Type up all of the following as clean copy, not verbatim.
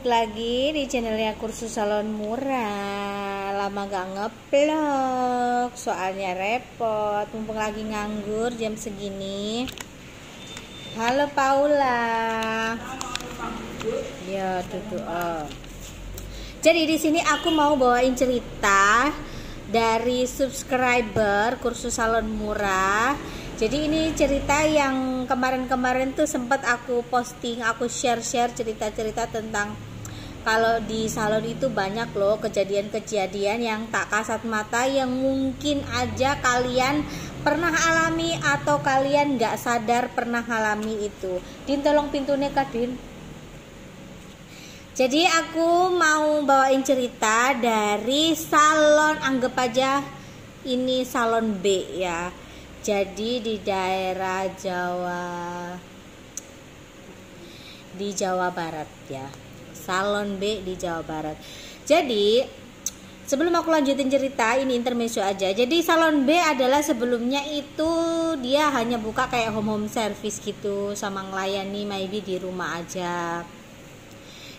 balik lagi di channelnya Kursus Salon Murah. Lama gak ngeplok, soalnya repot, mumpung lagi nganggur jam segini. Halo Paula. Ya, duduk. Jadi di sini aku mau bawain cerita dari subscriber Kursus Salon Murah. Jadi ini cerita yang kemarin-kemarin tuh sempat aku posting, aku share cerita-cerita tentang kalau di salon itu banyak loh kejadian-kejadian yang tak kasat mata yang mungkin aja kalian pernah alami atau kalian nggak sadar pernah alami itu. Din, tolong pintunya Kak Din. Jadi aku mau bawain cerita dari salon, anggap aja ini salon B ya. Jadi di daerah Jawa Barat ya, salon B di Jawa Barat. Jadi sebelum aku lanjutin cerita, ini intermezzo aja. Jadi salon B adalah sebelumnya itu dia hanya buka kayak home service gitu, sama ngelayani maybe di rumah aja.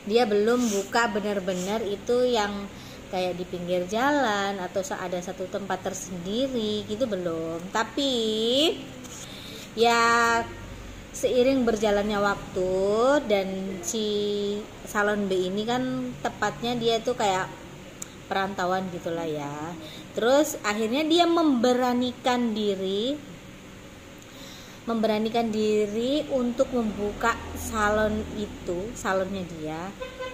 Dia belum buka benar-benar itu yang kayak di pinggir jalan atau ada satu tempat tersendiri gitu, belum. Tapi ya seiring berjalannya waktu dan si salon B ini kan tepatnya dia tuh kayak perantauan gitulah ya. Terus akhirnya dia memberanikan diri untuk membuka salon itu, salonnya dia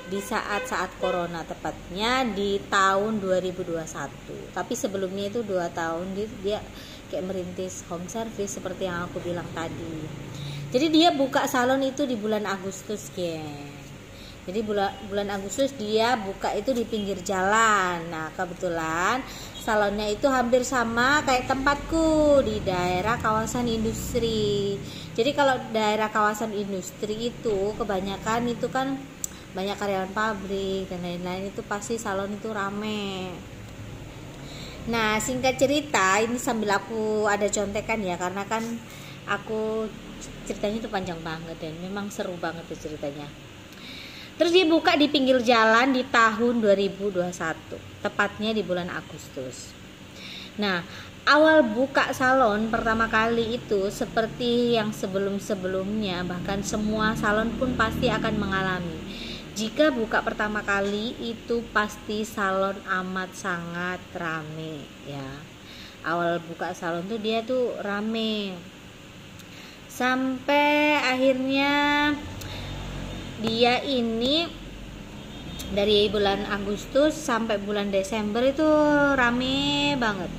di saat-saat corona, tepatnya di tahun 2021. Tapi sebelumnya itu 2 tahun dia kayak merintis home service seperti yang aku bilang tadi. Jadi dia buka salon itu di bulan Agustus, geng. Jadi bulan Agustus dia buka itu di pinggir jalan. Nah, kebetulan salonnya itu hampir sama kayak tempatku di daerah kawasan industri. Jadi kalau daerah kawasan industri itu kebanyakan itu kan banyak karyawan pabrik dan lain-lain, itu pasti salon itu rame. Nah, singkat cerita, ini sambil aku ada contekan ya, karena kan aku ceritanya itu panjang banget dan memang seru banget tuh ceritanya. Terus dia buka di pinggir jalan di tahun 2021, tepatnya di bulan Agustus. Nah, awal buka salon pertama kali itu seperti yang sebelum-sebelumnya, bahkan semua salon pun pasti akan mengalami. Jika buka pertama kali itu pasti salon amat sangat rame ya. Awal buka salon tuh dia tuh rame. Sampai akhirnya dia ini dari bulan Agustus sampai bulan Desember itu rame banget.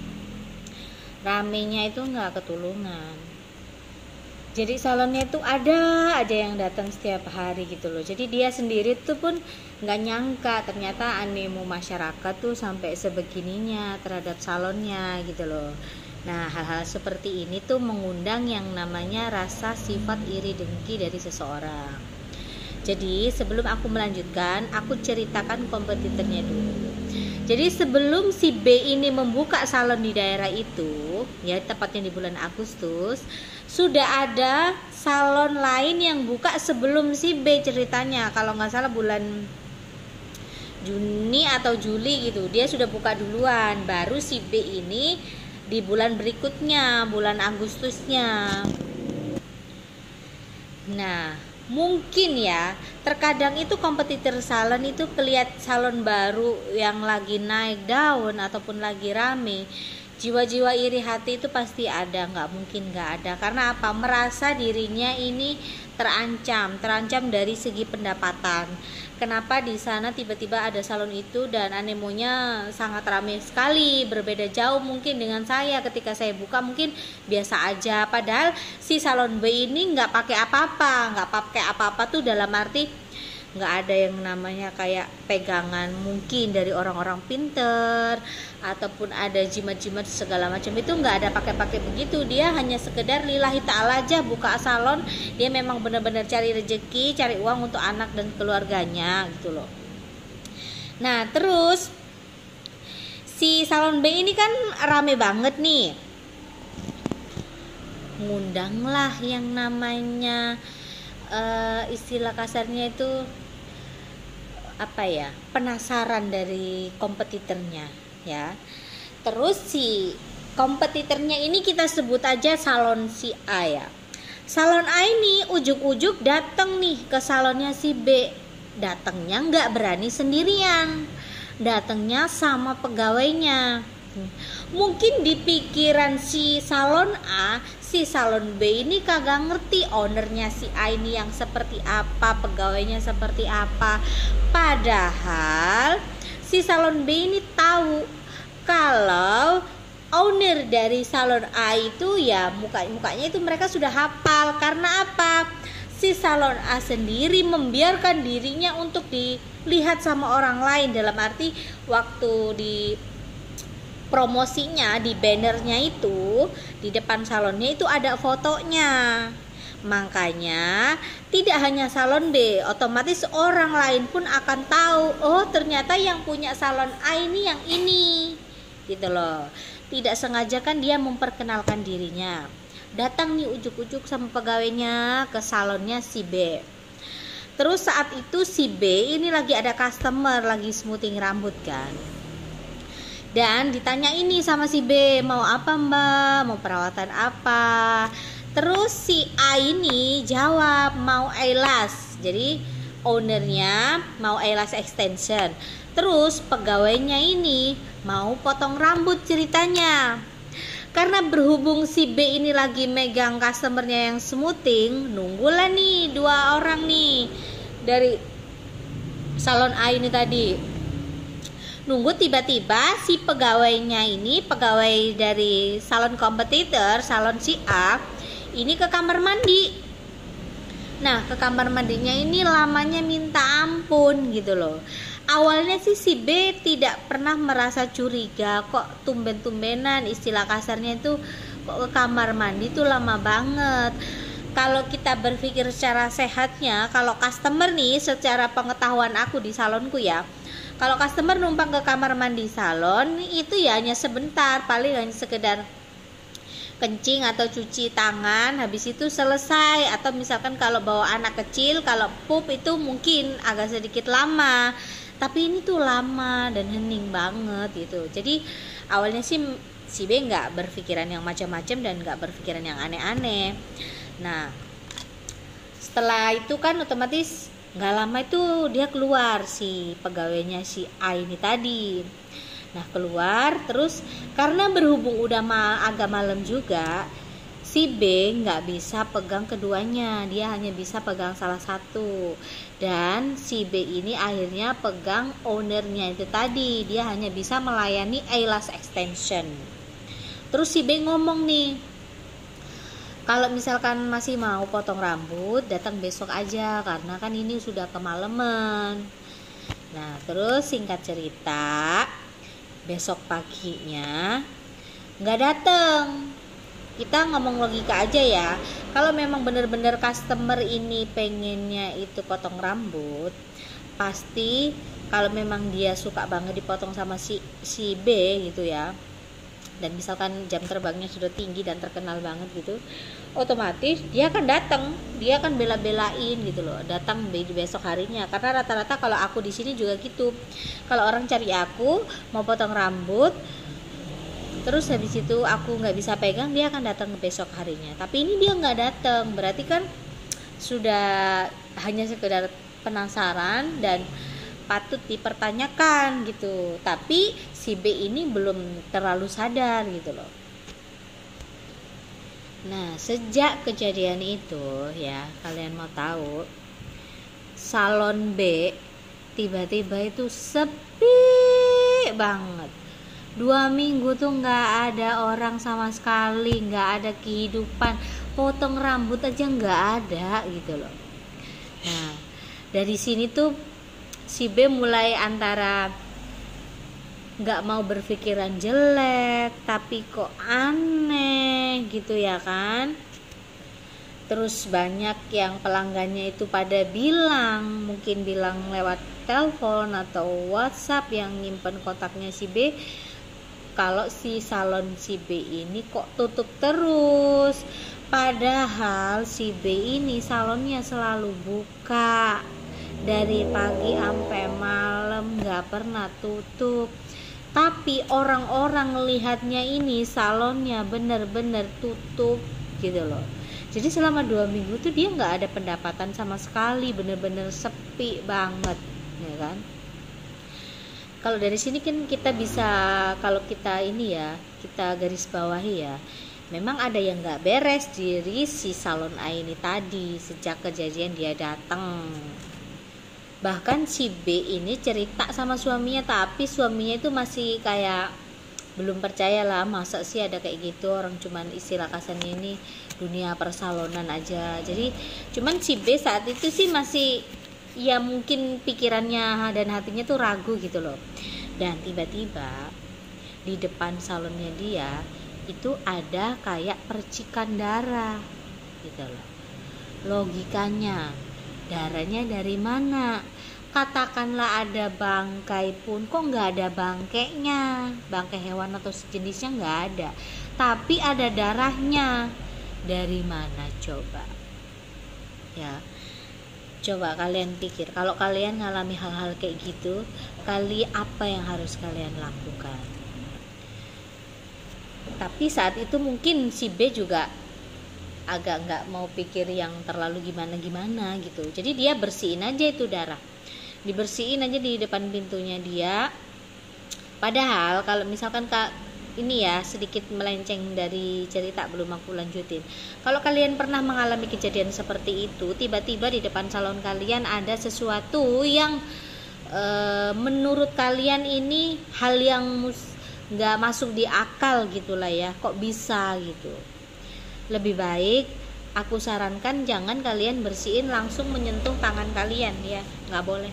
Ramenya itu nggak ketulungan. Jadi salonnya itu ada aja yang datang setiap hari gitu loh. Jadi dia sendiri tuh pun nggak nyangka ternyata animo masyarakat tuh sampai sebegininya terhadap salonnya gitu loh. Nah, hal-hal seperti ini tuh mengundang yang namanya rasa sifat iri dengki dari seseorang. Jadi sebelum aku melanjutkan, aku ceritakan kompetitornya dulu. Jadi sebelum si B ini membuka salon di daerah itu, ya tepatnya di bulan Agustus, sudah ada salon lain yang buka sebelum si B ceritanya. Kalau nggak salah bulan Juni atau Juli gitu, dia sudah buka duluan. Baru si B ini di bulan berikutnya, bulan Agustusnya. Nah, mungkin ya, terkadang itu kompetitor salon itu kelihat salon baru yang lagi naik daun ataupun lagi rame, jiwa-jiwa iri hati itu pasti ada, nggak mungkin nggak ada. Karena apa? Merasa dirinya ini terancam dari segi pendapatan. Kenapa di sana tiba-tiba ada salon itu dan animonya sangat ramai sekali, berbeda jauh mungkin dengan saya ketika saya buka mungkin biasa aja. Padahal si salon B ini nggak pakai apa-apa tuh dalam arti nggak ada yang namanya kayak pegangan mungkin dari orang-orang pinter ataupun ada jimat-jimat segala macam, itu nggak ada pakai begitu. Dia hanya sekedar lillahi ta'ala aja buka salon. Dia memang benar-benar cari rezeki, cari uang untuk anak dan keluarganya gitu loh. Nah, terus si salon B ini kan rame banget nih, ngundanglah yang namanya istilah kasarnya itu penasaran dari kompetitornya ya. Terus si kompetitornya ini kita sebut aja salon si A ya. Salon A ini ujuk-ujuk datang nih ke salonnya si B. Datangnya nggak berani sendirian, datangnya sama pegawainya. Mungkin di pikiran si salon A, si salon B ini kagak ngerti ownernya si A ini yang seperti apa, pegawainya seperti apa. Padahal si salon B ini tahu kalau owner dari salon A itu ya mukanya itu mereka sudah hafal. Karena apa? Si salon A sendiri membiarkan dirinya untuk dilihat sama orang lain, dalam arti waktu di promosinya, di bannernya itu di depan salonnya itu ada fotonya. Makanya tidak hanya salon B, otomatis orang lain pun akan tahu, oh ternyata yang punya salon A ini yang ini, gitu loh. Tidak sengaja kan dia memperkenalkan dirinya. Datang nih ujuk-ujuk sama pegawainya ke salonnya si B. Terus saat itu si B ini lagi ada customer lagi smoothing rambut kan. Dan ditanya ini sama si B, mau apa mbak, mau perawatan apa. Terus si A ini jawab mau eyelash. Jadi ownernya mau eyelash extension. Terus pegawainya ini mau potong rambut ceritanya. Karena berhubung si B ini lagi megang customernya yang smoothing, nunggulah nih dua orang nih dari salon A ini tadi. Nunggu tiba-tiba si pegawainya ini, pegawai dari salon kompetitor, salon si A, ini ke kamar mandi. Nah, ke kamar mandinya ini lamanya minta ampun gitu loh. Awalnya sih si B tidak pernah merasa curiga, kok tumben-tumbenan, istilah kasarnya itu kok ke kamar mandi tuh lama banget. Kalau kita berpikir secara sehatnya, kalau customer nih, secara pengetahuan aku di salonku ya, kalau customer numpang ke kamar mandi salon itu ya hanya sebentar, paling hanya sekedar kencing atau cuci tangan, habis itu selesai. Atau misalkan kalau bawa anak kecil, kalau pup itu mungkin agak sedikit lama, tapi ini tuh lama dan hening banget gitu. Jadi awalnya sih si B nggak berpikiran yang macam-macam dan nggak berpikiran yang aneh-aneh. Nah setelah itu kan otomatis nggak lama itu dia keluar, si pegawainya si A ini tadi. Nah keluar terus, karena berhubung udah agak malam juga, si B nggak bisa pegang keduanya, dia hanya bisa pegang salah satu. Dan si B ini akhirnya pegang ownernya itu tadi, dia hanya bisa melayani eyelash extension. Terus si B ngomong nih, kalau misalkan masih mau potong rambut datang besok aja, karena kan ini sudah kemalaman. Nah terus singkat cerita, besok paginya nggak datang. Kita ngomong logika aja ya, kalau memang bener-bener customer ini pengennya itu potong rambut, pasti kalau memang dia suka banget dipotong sama si B gitu ya, dan misalkan jam terbangnya sudah tinggi dan terkenal banget gitu, otomatis dia akan datang, dia akan bela-belain gitu loh, datang di besok harinya. Karena rata-rata kalau aku di sini juga gitu, kalau orang cari aku mau potong rambut, terus habis itu aku nggak bisa pegang, dia akan datang ke besok harinya. Tapi ini dia nggak datang, berarti kan sudah hanya sekedar penasaran dan patut dipertanyakan gitu. Tapi si B ini belum terlalu sadar gitu loh. Nah sejak kejadian itu ya, kalian mau tahu, salon B tiba-tiba itu sepi banget. 2 minggu tuh nggak ada orang sama sekali, nggak ada kehidupan, potong rambut aja nggak ada gitu loh. Nah dari sini tuh si B mulai antara nggak mau berpikiran jelek, tapi kok aneh gitu ya kan. Terus banyak yang pelanggannya itu pada bilang, mungkin bilang lewat telepon atau WhatsApp yang nyimpen kontaknya si B, kalau si salon si B ini kok tutup terus, padahal si B ini salonnya selalu buka dari pagi sampai malam nggak pernah tutup. Tapi orang-orang lihatnya ini salonnya bener-bener tutup gitu loh. Jadi selama 2 minggu tuh dia nggak ada pendapatan sama sekali, bener-bener sepi banget, ya kan? Kalau dari sini kan kita bisa, kalau kita ini ya, kita garis bawahi ya, memang ada yang nggak beres diri si salon A ini tadi sejak kejadian dia datang. Bahkan si B ini cerita sama suaminya, tapi suaminya itu masih kayak belum percaya lah, masa sih ada kayak gitu, orang cuman istilah kasarnya ini dunia persalonan aja. Jadi cuman si B saat itu sih masih, ya mungkin pikirannya dan hatinya tuh ragu gitu loh. Dan tiba-tiba di depan salonnya dia itu ada kayak percikan darah gitu loh. Logikanya, darahnya dari mana? Katakanlah ada bangkai pun, kok nggak ada bangkainya, bangkai hewan atau sejenisnya nggak ada, tapi ada darahnya. Dari mana coba? Ya, coba kalian pikir, kalau kalian ngalami hal-hal kayak gitu, kali apa yang harus kalian lakukan? Tapi saat itu mungkin si B juga agak nggak mau pikir yang terlalu gimana-gimana gitu. Jadi dia bersihin aja itu darah, dibersihin aja di depan pintunya dia. Padahal kalau misalkan ini ya sedikit melenceng dari cerita, belum aku lanjutin. Kalau kalian pernah mengalami kejadian seperti itu, tiba-tiba di depan salon kalian ada sesuatu yang menurut kalian ini hal yang nggak masuk di akal gitulah ya, kok bisa gitu. Lebih baik aku sarankan jangan kalian bersihin langsung menyentuh tangan kalian ya, nggak boleh,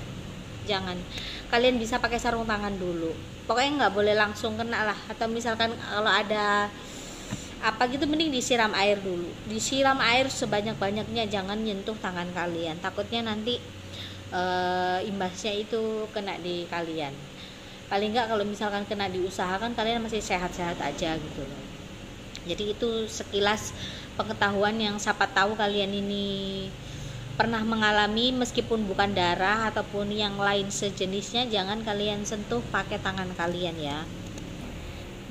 jangan. Kalian bisa pakai sarung tangan dulu, pokoknya nggak boleh langsung kena lah. Atau misalkan kalau ada apa gitu, mending disiram air dulu, disiram air sebanyak-banyaknya, jangan nyentuh tangan kalian, takutnya nanti imbasnya itu kena di kalian. Paling nggak kalau misalkan kena diusahakan kalian masih sehat-sehat aja gitu loh. Jadi itu sekilas pengetahuan yang siapa tahu kalian ini pernah mengalami, meskipun bukan darah ataupun yang lain sejenisnya, jangan kalian sentuh pakai tangan kalian ya.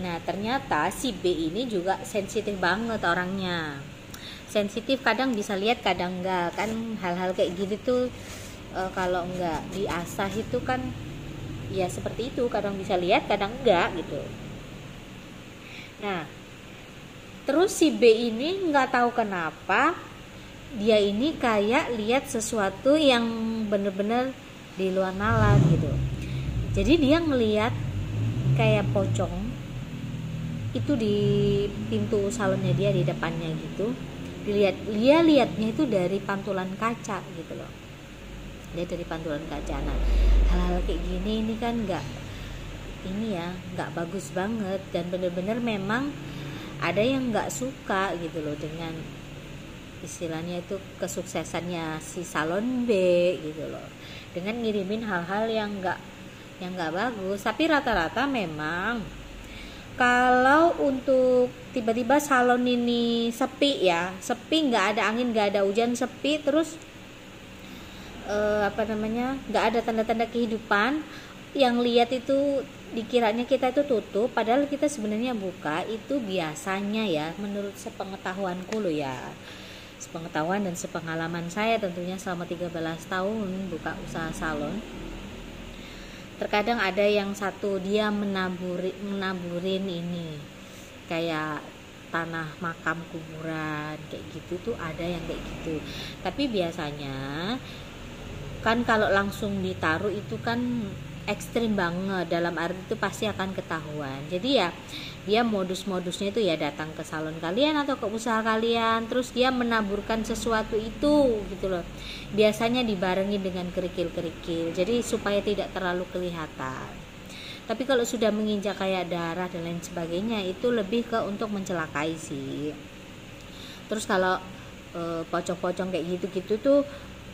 Nah ternyata si B ini juga sensitif banget orangnya, sensitif, kadang bisa lihat kadang enggak kan. Hal-hal kayak gitu tuh kalau enggak diasah itu kan ya seperti itu, kadang bisa lihat kadang enggak gitu. Nah terus si B ini nggak tahu kenapa dia ini kayak lihat sesuatu yang bener-bener di luar nalar gitu. Jadi dia ngelihat kayak pocong itu di pintu salonnya dia, di depannya gitu. Dia lihatnya itu dari pantulan kaca gitu loh. Dia dari pantulan kaca. Nah hal-hal kayak gini ini kan nggak bagus banget, dan bener-bener memang ada yang nggak suka gitu loh dengan istilahnya itu kesuksesannya si salon B gitu loh, dengan ngirimin hal-hal yang nggak bagus. Tapi rata-rata memang kalau untuk tiba-tiba salon ini sepi ya, sepi, nggak ada angin, nggak ada hujan, sepi terus nggak ada tanda-tanda kehidupan, yang lihat itu dikiranya kita itu tutup padahal kita sebenarnya buka. Itu biasanya ya, menurut sepengetahuanku loh ya, sepengetahuan dan sepengalaman saya tentunya selama 13 tahun buka usaha salon, terkadang ada yang satu dia menaburin ini kayak tanah makam kuburan kayak gitu tuh, ada yang kayak gitu. Tapi biasanya kan kalau langsung ditaruh itu kan ekstrim banget, dalam arti itu pasti akan ketahuan. Jadi ya dia modus-modusnya itu ya datang ke salon kalian atau ke usaha kalian, terus dia menaburkan sesuatu itu gitu loh. Biasanya dibarengi dengan kerikil-kerikil, jadi supaya tidak terlalu kelihatan. Tapi kalau sudah menginjak kayak darah dan lain sebagainya, itu lebih ke untuk mencelakai sih. Terus kalau pocong-pocong kayak gitu-gitu tuh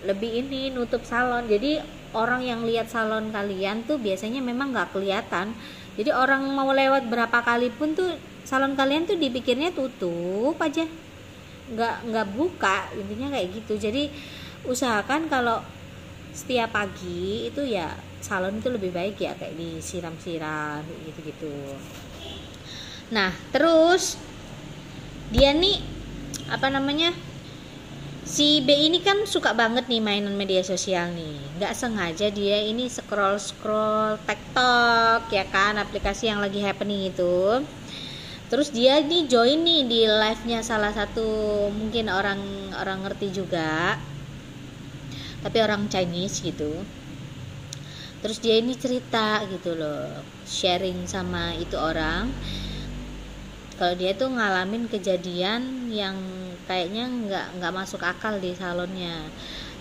lebih ini nutup salon. Jadi orang yang lihat salon kalian tuh biasanya memang nggak kelihatan. Jadi orang mau lewat berapa kali pun tuh salon kalian tuh dipikirnya tutup aja, nggak buka, intinya kayak gitu. Jadi usahakan kalau setiap pagi itu ya salon itu lebih baik ya kayak disiram-siram gitu-gitu. Nah terus dia nih si B ini kan suka banget nih mainan media sosial nih. Nggak sengaja dia ini scroll TikTok ya kan, aplikasi yang lagi happening itu. Terus dia nih join nih di live-nya salah satu mungkin orang ngerti juga, tapi orang Chinese gitu. Terus dia ini cerita gitu loh, sharing sama itu orang kalau dia tuh ngalamin kejadian yang kayaknya nggak masuk akal di salonnya.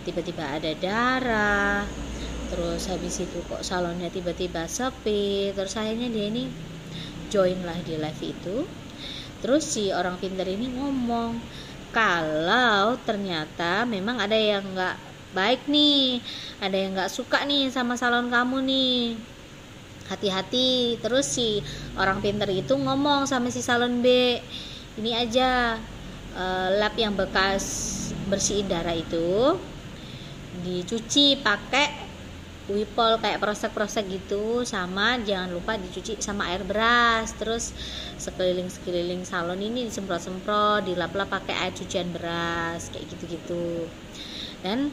Tiba-tiba ada darah, terus habis itu kok salonnya tiba-tiba sepi. Terus akhirnya dia ini join lah di live itu. Terus si orang pintar ini ngomong kalau ternyata memang ada yang nggak baik nih, ada yang nggak suka nih sama salon kamu nih, hati-hati. Terus si orang pintar itu ngomong sama si salon B, ini aja lap yang bekas bersihin darah itu dicuci pakai wipol kayak prosek-prosek gitu, sama jangan lupa dicuci sama air beras. Terus sekeliling salon ini disemprot-semprot, dilap-lap pakai air cucian beras kayak gitu-gitu. Dan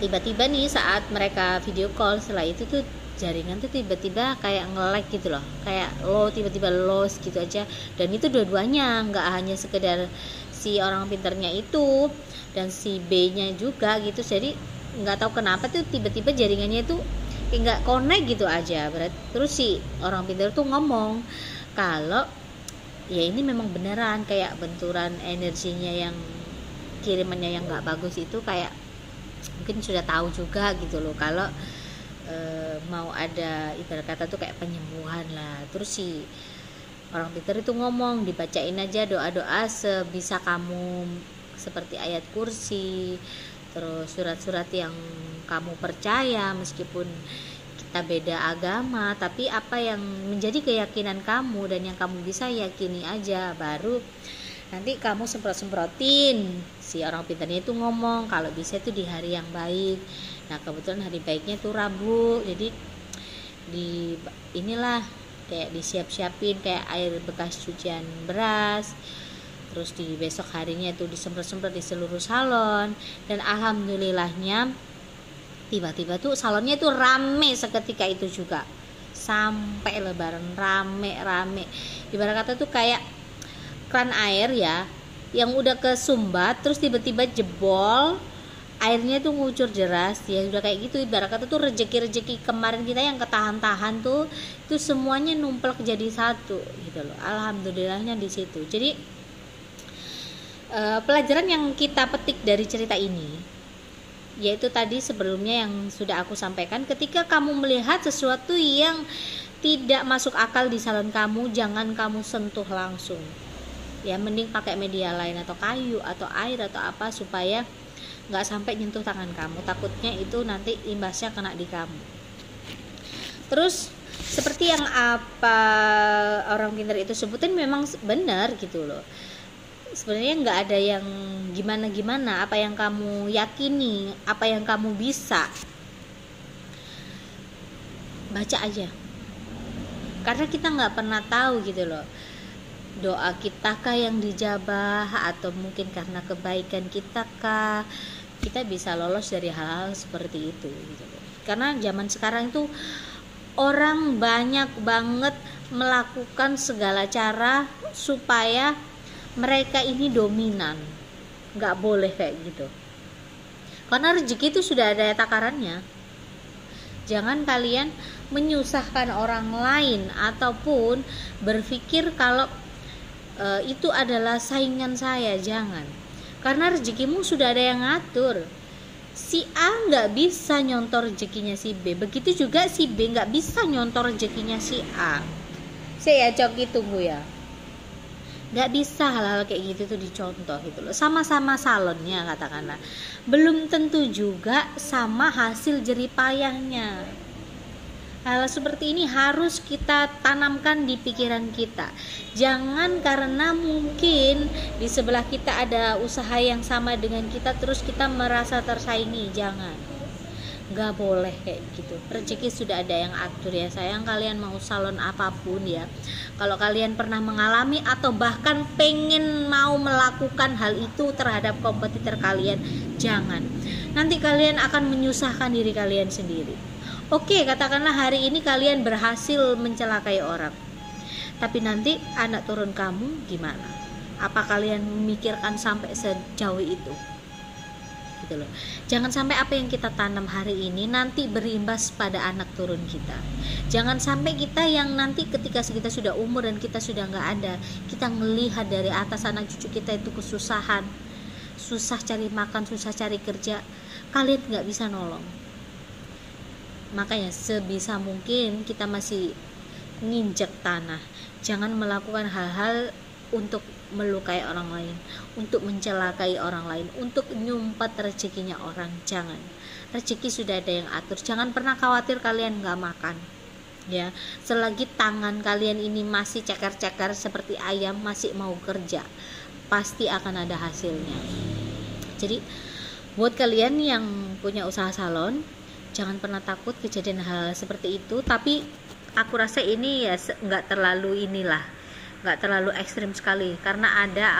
tiba-tiba nih saat mereka video call, setelah itu tuh jaringan tuh tiba-tiba kayak nge-lag gitu loh, kayak tiba-tiba lost gitu aja. Dan itu dua-duanya, nggak hanya sekedar si orang pintarnya itu dan si B-nya juga gitu. Jadi nggak tahu kenapa tuh tiba-tiba jaringannya tuh kayak nggak connect gitu aja. Terus si orang pintar tuh ngomong kalau ya ini memang beneran kayak benturan energinya yang kirimannya yang nggak bagus itu, kayak mungkin sudah tahu juga gitu loh kalau mau ada ibarat kata tuh kayak penyembuhan lah. Terus si orang pintar itu ngomong dibacain aja doa-doa sebisa kamu, seperti ayat kursi, terus surat-surat yang kamu percaya. Meskipun kita beda agama, tapi apa yang menjadi keyakinan kamu dan yang kamu bisa yakini aja, baru nanti kamu semprot-semprotin. Si orang pintarnya itu ngomong kalau bisa itu di hari yang baik. Nah kebetulan hari baiknya tuh Rabu, jadi inilah kayak disiap-siapin kayak air bekas cucian beras. Terus di besok harinya itu disemprot-semprot di seluruh salon. Dan alhamdulillahnya tiba-tiba tuh salonnya tuh rame seketika itu juga, sampai lebaran rame. Ibarat kata tuh kayak keran air ya yang udah kesumbat terus tiba-tiba jebol, airnya tuh ngucur deras ya, udah kayak gitu. Ibarat kata tuh rezeki kemarin kita yang ketahan-tahan tuh itu semuanya numplek jadi satu gitu loh. Alhamdulillahnya di situ. Jadi pelajaran yang kita petik dari cerita ini yaitu tadi sebelumnya yang sudah aku sampaikan, ketika kamu melihat sesuatu yang tidak masuk akal di salon kamu, jangan kamu sentuh langsung ya, mending pakai media lain atau kayu atau air atau apa supaya nggak sampai nyentuh tangan kamu, takutnya itu nanti imbasnya kena di kamu. Terus seperti yang apa orang pintar itu sebutin memang benar gitu loh. Sebenarnya nggak ada yang gimana-gimana, apa yang kamu yakini, apa yang kamu bisa, baca aja. Karena kita nggak pernah tahu gitu loh, doa kita kah yang dijabah, atau mungkin karena kebaikan kita kah kita bisa lolos dari hal-hal seperti itu gitu loh. Karena zaman sekarang itu orang banyak banget melakukan segala cara supaya mereka ini dominan. Nggak boleh kayak gitu, karena rezeki itu sudah ada takarannya. Jangan kalian menyusahkan orang lain ataupun berpikir kalau itu adalah saingan saya. Jangan, karena rezekimu sudah ada yang ngatur. Si A nggak bisa nyontor rezekinya si B, begitu juga si B nggak bisa nyontor rezekinya si A. Saya coki tunggu ya, nggak bisa hal-hal kayak gitu tuh dicontoh gitu loh. Sama-sama salonnya katakanlah, belum tentu juga sama hasil jerih payahnya. Hal seperti ini harus kita tanamkan di pikiran kita. Jangan karena mungkin di sebelah kita ada usaha yang sama dengan kita terus kita merasa tersaingi. Jangan, nggak boleh kayak gitu. Rezeki sudah ada yang atur ya sayang. Kalian mau salon apapun ya, kalau kalian pernah mengalami atau bahkan pengen mau melakukan hal itu terhadap kompetitor kalian, jangan. Nanti kalian akan menyusahkan diri kalian sendiri. Oke, katakanlah hari ini kalian berhasil mencelakai orang, tapi nanti anak turun kamu gimana? Apa kalian memikirkan sampai sejauh itu? Gitu loh. Jangan sampai apa yang kita tanam hari ini nanti berimbas pada anak turun kita. Jangan sampai kita yang nanti ketika kita sudah umur dan kita sudah nggak ada, kita melihat dari atas anak cucu kita itu kesusahan, susah cari makan, susah cari kerja, kalian nggak bisa nolong. Makanya sebisa mungkin kita masih nginjek tanah. Jangan melakukan hal-hal untuk melukai orang lain, untuk mencelakai orang lain, untuk nyumpat rezekinya orang. Jangan. Rezeki sudah ada yang atur. Jangan pernah khawatir kalian nggak makan. Ya, selagi tangan kalian ini masih ceker-ceker seperti ayam, masih mau kerja, pasti akan ada hasilnya. Jadi buat kalian yang punya usaha salon, jangan pernah takut kejadian hal seperti itu. Tapi aku rasa ini ya nggak terlalu ekstrim sekali, karena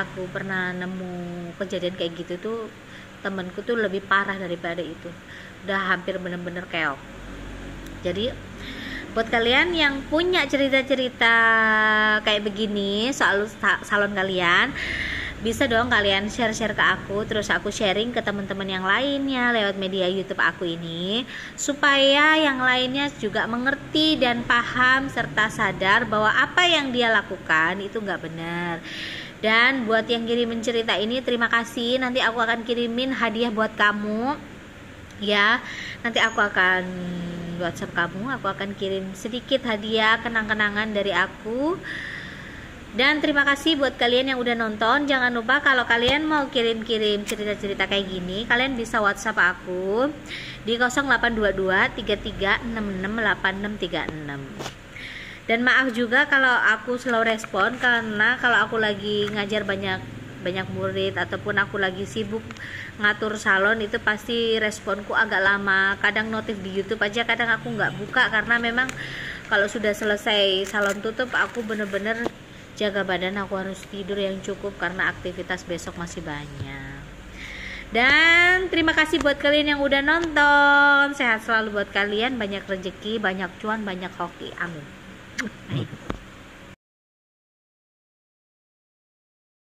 aku pernah nemu kejadian kayak gitu tuh, temanku tuh lebih parah daripada itu, udah hampir bener-bener keok. Jadi buat kalian yang punya cerita-cerita kayak begini soal salon kalian, bisa dong kalian share-share ke aku, terus aku sharing ke teman-teman yang lainnya lewat media YouTube aku ini, supaya yang lainnya juga mengerti dan paham serta sadar bahwa apa yang dia lakukan itu nggak benar. Dan buat yang kirimin cerita ini, terima kasih. Nanti aku akan kirimin hadiah buat kamu ya. Nanti aku akan WhatsApp kamu, aku akan kirim sedikit hadiah kenang-kenangan dari aku. Dan terima kasih buat kalian yang udah nonton. Jangan lupa kalau kalian mau kirim-kirim cerita-cerita kayak gini, kalian bisa WhatsApp aku di 0822 33668636. Dan maaf juga kalau aku slow respon, karena kalau aku lagi ngajar banyak murid ataupun aku lagi sibuk ngatur salon, itu pasti responku agak lama. Kadang notif di YouTube aja kadang aku nggak buka, karena memang kalau sudah selesai salon tutup aku bener-bener jaga badan, aku harus tidur yang cukup karena aktivitas besok masih banyak. Dan terima kasih buat kalian yang udah nonton. Sehat selalu buat kalian, banyak rezeki, banyak cuan, banyak hoki. Amin. Baik.